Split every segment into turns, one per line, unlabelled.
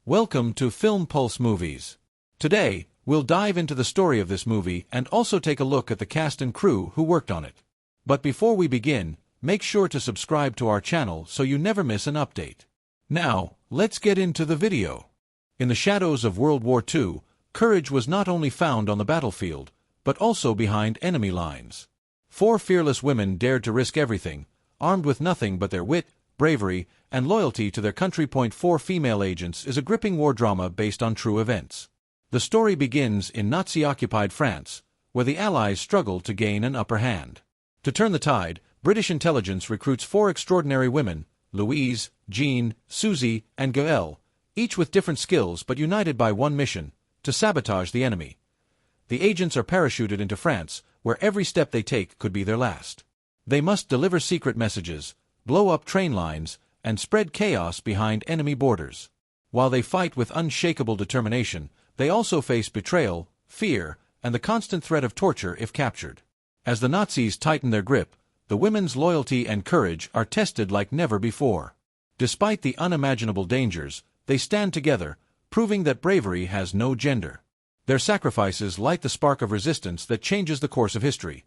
Welcome to Film Pulse Movies. Today, we'll dive into the story of this movie and also take a look at the cast and crew who worked on it. But before we begin, make sure to subscribe to our channel so you never miss an update. Now, let's get into the video. In the shadows of World War II, courage was not only found on the battlefield, but also behind enemy lines. 4 fearless women dared to risk everything, armed with nothing but their wit, bravery, and loyalty to their country. 4 Female Agents is a gripping war drama based on true events. The story begins in Nazi-occupied France, where the Allies struggle to gain an upper hand. To turn the tide, British intelligence recruits 4 extraordinary women, Louise, Jean, Susie, and Gaëlle, each with different skills but united by one mission: to sabotage the enemy. The agents are parachuted into France, where every step they take could be their last. They must deliver secret messages, blow up train lines, and spread chaos behind enemy borders. While they fight with unshakable determination, they also face betrayal, fear, and the constant threat of torture if captured. As the Nazis tighten their grip, the women's loyalty and courage are tested like never before. Despite the unimaginable dangers, they stand together, proving that bravery has no gender. Their sacrifices light the spark of resistance that changes the course of history.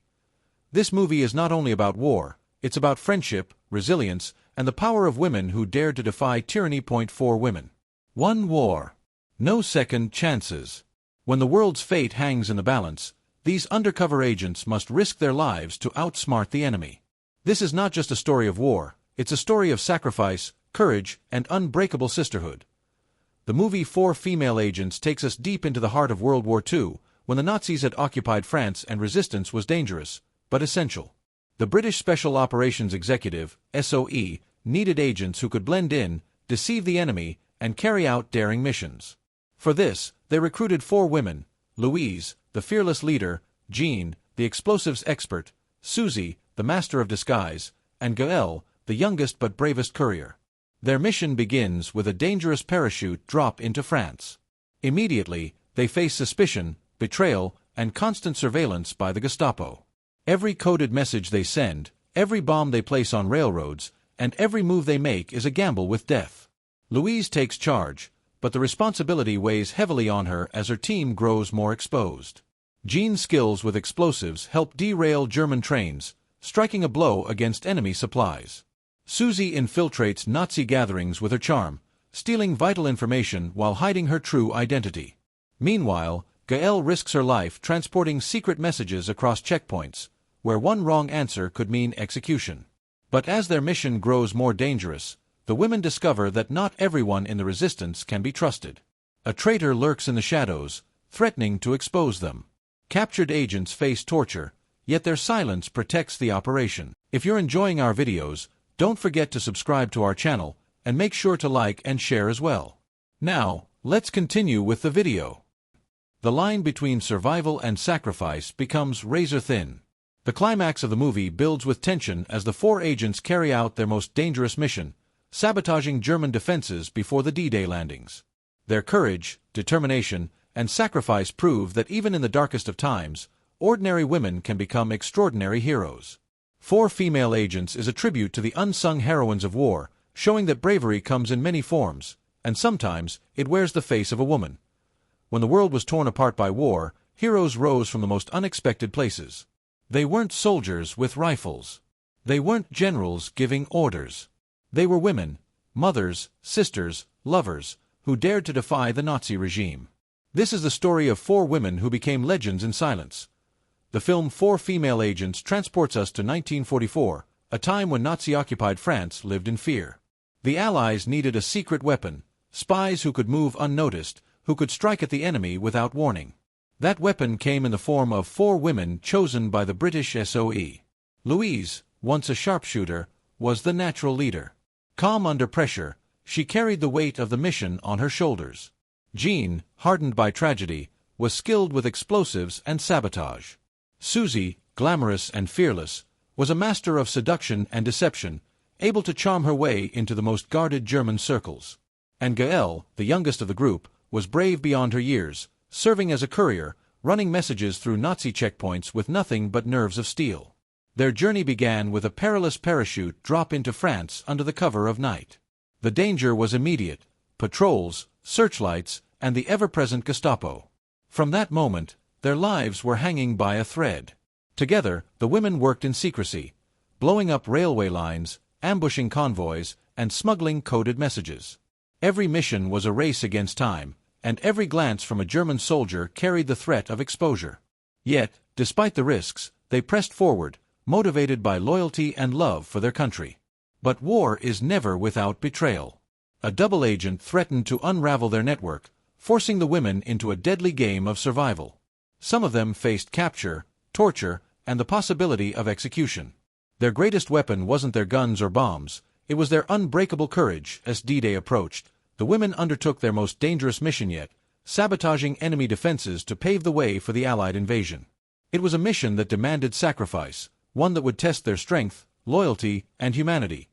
This movie is not only about war, it's about friendship, resilience, and the power of women who dared to defy tyranny. 4 Women. 1 War. No second chances. When the world's fate hangs in the balance, these undercover agents must risk their lives to outsmart the enemy. This is not just a story of war, it's a story of sacrifice, courage, and unbreakable sisterhood. The movie 4 Female Agents takes us deep into the heart of World War II, when the Nazis had occupied France and resistance was dangerous, but essential. The British Special Operations Executive, SOE, needed agents who could blend in, deceive the enemy, and carry out daring missions. For this, they recruited 4 women: Louise, the fearless leader; Jean, the explosives expert; Susie, the master of disguise; and Gaëlle, the youngest but bravest courier. Their mission begins with a dangerous parachute drop into France. Immediately, they face suspicion, betrayal, and constant surveillance by the Gestapo. Every coded message they send, every bomb they place on railroads, and every move they make is a gamble with death. Louise takes charge, but the responsibility weighs heavily on her as her team grows more exposed. Jean's skills with explosives help derail German trains, striking a blow against enemy supplies. Susie infiltrates Nazi gatherings with her charm, stealing vital information while hiding her true identity. Meanwhile, Gaëlle risks her life transporting secret messages across checkpoints, where one wrong answer could mean execution. But as their mission grows more dangerous, the women discover that not everyone in the resistance can be trusted. A traitor lurks in the shadows, threatening to expose them. Captured agents face torture, yet their silence protects the operation. If you're enjoying our videos, don't forget to subscribe to our channel, and make sure to like and share as well. Now, let's continue with the video. The line between survival and sacrifice becomes razor-thin. The climax of the movie builds with tension as the 4 agents carry out their most dangerous mission, sabotaging German defenses before the D-Day landings. Their courage, determination, and sacrifice prove that even in the darkest of times, ordinary women can become extraordinary heroes. 4 Female Agents is a tribute to the unsung heroines of war, showing that bravery comes in many forms, and sometimes it wears the face of a woman. When the world was torn apart by war, heroes rose from the most unexpected places. They weren't soldiers with rifles. They weren't generals giving orders. They were women, mothers, sisters, lovers, who dared to defy the Nazi regime. This is the story of 4 women who became legends in silence. The film 4 Female Agents transports us to 1944, a time when Nazi-occupied France lived in fear. The Allies needed a secret weapon, spies who could move unnoticed, who could strike at the enemy without warning. That weapon came in the form of 4 women chosen by the British SOE. Louise, once a sharpshooter, was the natural leader. Calm under pressure, she carried the weight of the mission on her shoulders. Jean, hardened by tragedy, was skilled with explosives and sabotage. Susie, glamorous and fearless, was a master of seduction and deception, able to charm her way into the most guarded German circles. And Gaëlle, the youngest of the group, was brave beyond her years, serving as a courier, running messages through Nazi checkpoints with nothing but nerves of steel. Their journey began with a perilous parachute drop into France under the cover of night. The danger was immediate: patrols, searchlights, and the ever-present Gestapo. From that moment, their lives were hanging by a thread. Together, the women worked in secrecy, blowing up railway lines, ambushing convoys, and smuggling coded messages. Every mission was a race against time, and every glance from a German soldier carried the threat of exposure. Yet, despite the risks, they pressed forward, motivated by loyalty and love for their country. But war is never without betrayal. A double agent threatened to unravel their network, forcing the women into a deadly game of survival. Some of them faced capture, torture, and the possibility of execution. Their greatest weapon wasn't their guns or bombs, it was their unbreakable courage. As D-Day approached, the women undertook their most dangerous mission yet, sabotaging enemy defenses to pave the way for the Allied invasion. It was a mission that demanded sacrifice, one that would test their strength, loyalty, and humanity.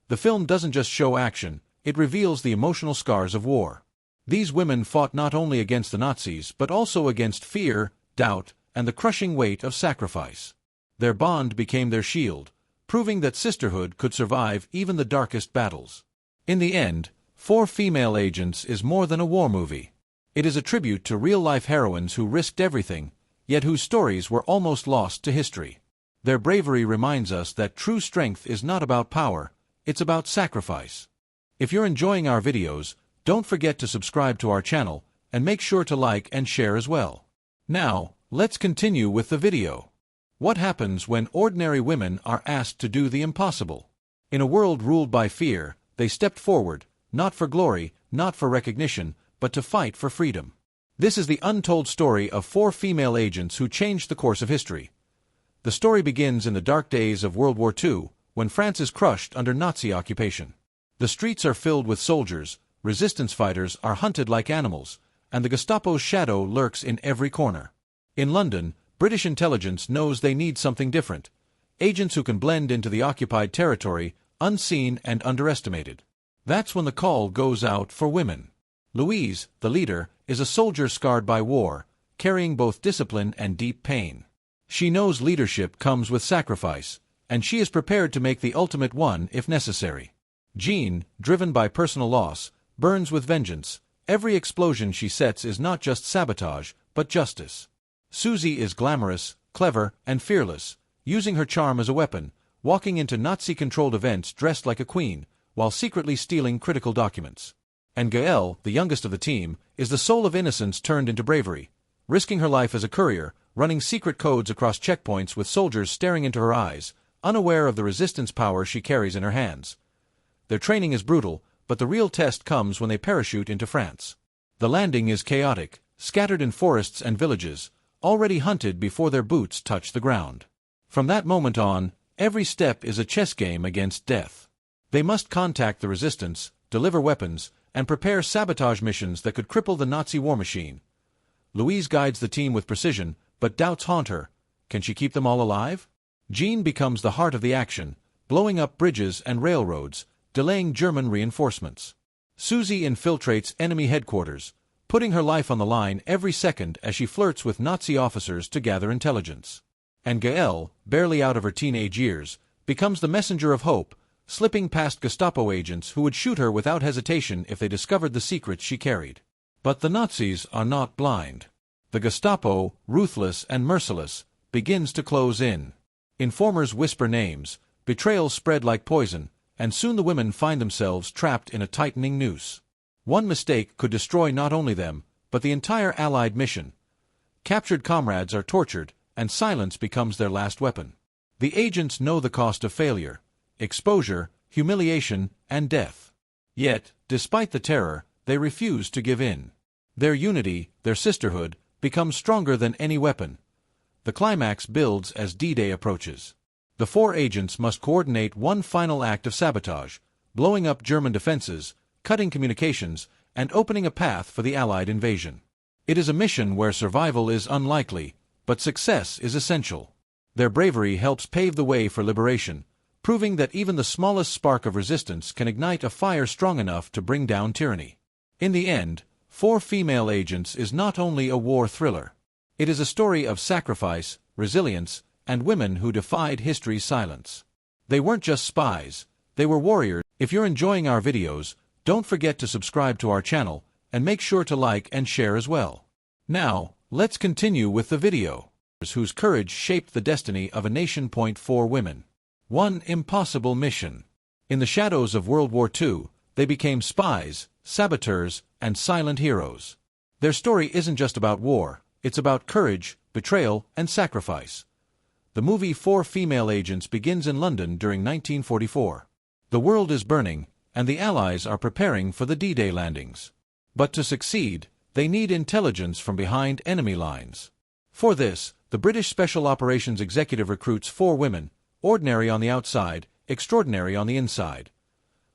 The film doesn't just show action, it reveals the emotional scars of war. These women fought not only against the Nazis but also against fear, doubt, and the crushing weight of sacrifice. Their bond became their shield, proving that sisterhood could survive even the darkest battles. In the end, Four Female Agents is more than a war movie. It is a tribute to real-life heroines who risked everything, yet whose stories were almost lost to history. Their bravery reminds us that true strength is not about power, it's about sacrifice. If you're enjoying our videos, don't forget to subscribe to our channel, and make sure to like and share as well. Now, let's continue with the video. What happens when ordinary women are asked to do the impossible? In a world ruled by fear, they stepped forward, not for glory, not for recognition, but to fight for freedom. This is the untold story of four female agents who changed the course of history. The story begins in the dark days of World War II, when France is crushed under Nazi occupation. The streets are filled with soldiers, resistance fighters are hunted like animals, and the Gestapo's shadow lurks in every corner. In London, British intelligence knows they need something different. Agents who can blend into the occupied territory, unseen and underestimated. That's when the call goes out for women. Louise, the leader, is a soldier scarred by war, carrying both discipline and deep pain. She knows leadership comes with sacrifice, and she is prepared to make the ultimate one if necessary. Jean, driven by personal loss, burns with vengeance. Every explosion she sets is not just sabotage, but justice. Susie is glamorous, clever, and fearless, using her charm as a weapon, walking into Nazi-controlled events dressed like a queen, while secretly stealing critical documents. And Gaëlle, the youngest of the team, is the soul of innocence turned into bravery, risking her life as a courier, running secret codes across checkpoints with soldiers staring into her eyes, unaware of the resistance power she carries in her hands. Their training is brutal, but the real test comes when they parachute into France. The landing is chaotic, scattered in forests and villages, already hunted before their boots touch the ground. From that moment on, every step is a chess game against death. They must contact the resistance, deliver weapons, and prepare sabotage missions that could cripple the Nazi war machine. Louise guides the team with precision, but doubts haunt her. Can she keep them all alive? Jean becomes the heart of the action, blowing up bridges and railroads, delaying German reinforcements. Susie infiltrates enemy headquarters, putting her life on the line every second as she flirts with Nazi officers to gather intelligence. And Gaëlle, barely out of her teenage years, becomes the messenger of hope, slipping past Gestapo agents who would shoot her without hesitation if they discovered the secrets she carried. But the Nazis are not blind. The Gestapo, ruthless and merciless, begins to close in. Informers whisper names, betrayals spread like poison, and soon the women find themselves trapped in a tightening noose. One mistake could destroy not only them, but the entire Allied mission. Captured comrades are tortured, and silence becomes their last weapon. The agents know the cost of failure: exposure, humiliation, and death. Yet, despite the terror, they refuse to give in. Their unity, their sisterhood, becomes stronger than any weapon. The climax builds as D-Day approaches. The four agents must coordinate one final act of sabotage, blowing up German defenses, cutting communications, and opening a path for the Allied invasion. It is a mission where survival is unlikely, but success is essential. Their bravery helps pave the way for liberation, proving that even the smallest spark of resistance can ignite a fire strong enough to bring down tyranny. In the end, Four Female Agents is not only a war thriller. It is a story of sacrifice, resilience, and women who defied history's silence. They weren't just spies, they were warriors. If you're enjoying our videos, don't forget to subscribe to our channel, and make sure to like and share as well. Now, let's continue with the video. Whose courage shaped the destiny of a nation. Point 4 Women. One impossible mission. In the shadows of World War II, they became spies, saboteurs, and silent heroes. Their story isn't just about war, it's about courage, betrayal, and sacrifice. The movie Four Female Agents begins in London during 1944. The world is burning, and the Allies are preparing for the D-Day landings. But to succeed, they need intelligence from behind enemy lines. For this, the British Special Operations Executive recruits 4 women, ordinary on the outside, extraordinary on the inside.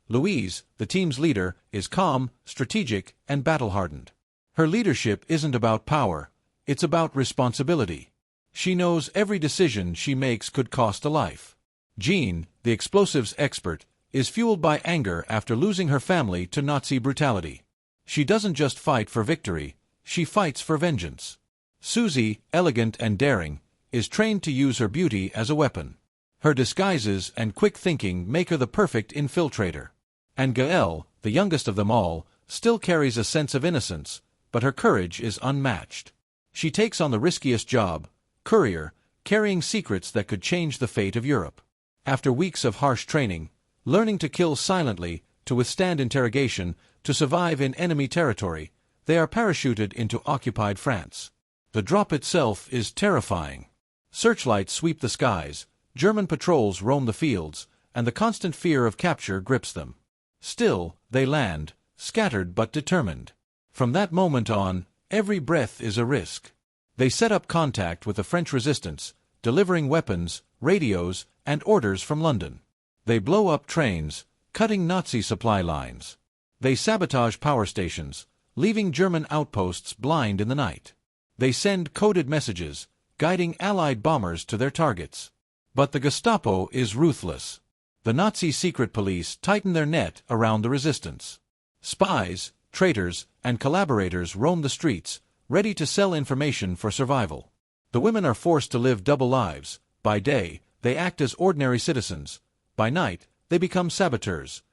Louise, the team's leader, is calm, strategic, and battle-hardened. Her leadership isn't about power, it's about responsibility. She knows every decision she makes could cost a life. Jean, the explosives expert, is fueled by anger after losing her family to Nazi brutality. She doesn't just fight for victory, she fights for vengeance. Susie, elegant and daring, is trained to use her beauty as a weapon. Her disguises and quick thinking make her the perfect infiltrator. And Gaëlle, the youngest of them all, still carries a sense of innocence, but her courage is unmatched. She takes on the riskiest job, courier, carrying secrets that could change the fate of Europe. After weeks of harsh training, learning to kill silently, to withstand interrogation, to survive in enemy territory, they are parachuted into occupied France. The drop itself is terrifying. Searchlights sweep the skies, German patrols roam the fields, and the constant fear of capture grips them. Still, they land, scattered but determined. From that moment on, every breath is a risk. They set up contact with the French resistance, delivering weapons, radios, and orders from London. They blow up trains, cutting Nazi supply lines. They sabotage power stations, leaving German outposts blind in the night. They send coded messages, guiding Allied bombers to their targets. But the Gestapo is ruthless. The Nazi secret police tighten their net around the resistance. Spies, traitors, and collaborators roam the streets, ready to sell information for survival. The women are forced to live double lives. By day, they act as ordinary citizens. By night, they become saboteurs.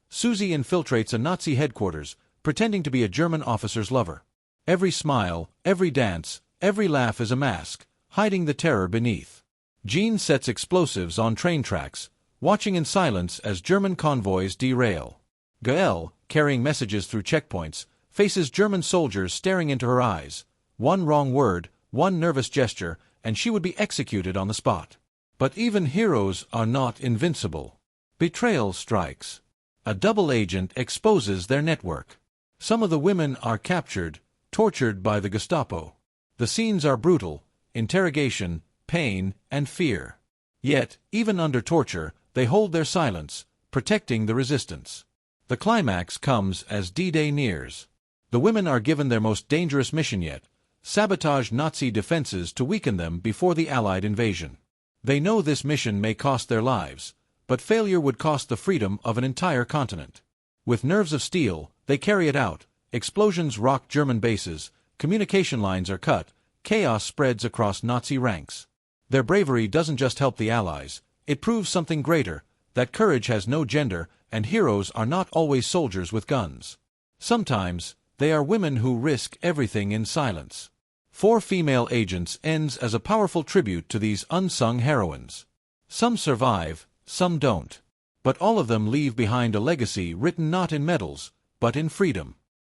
Susie infiltrates a Nazi headquarters, pretending to be a German officer's lover. Every smile, every dance, every laugh is a mask, hiding the terror beneath. Jean sets explosives on train tracks, watching in silence as German convoys derail. Gaëlle, carrying messages through checkpoints, faces German soldiers staring into her eyes. One wrong word, one nervous gesture, and she would be executed on the spot. But even heroes are not invincible. Betrayal strikes. A double agent exposes their network. Some of the women are captured, tortured by the Gestapo. The scenes are brutal: interrogation, pain, and fear. Yet, even under torture, they hold their silence, protecting the resistance. The climax comes as D-Day nears. The women are given their most dangerous mission yet: sabotage Nazi defenses to weaken them before the Allied invasion. They know this mission may cost their lives, but failure would cost the freedom of an entire continent. With nerves of steel, they carry it out. Explosions rock German bases, communication lines are cut, chaos spreads across Nazi ranks. Their bravery doesn't just help the Allies, it proves something greater: that courage has no gender, and heroes are not always soldiers with guns. Sometimes, they are women who risk everything in silence. Four Female Agents ends as a powerful tribute to these unsung heroines. Some survive, some don't. But all of them leave behind a legacy written not in medals, but in freedom.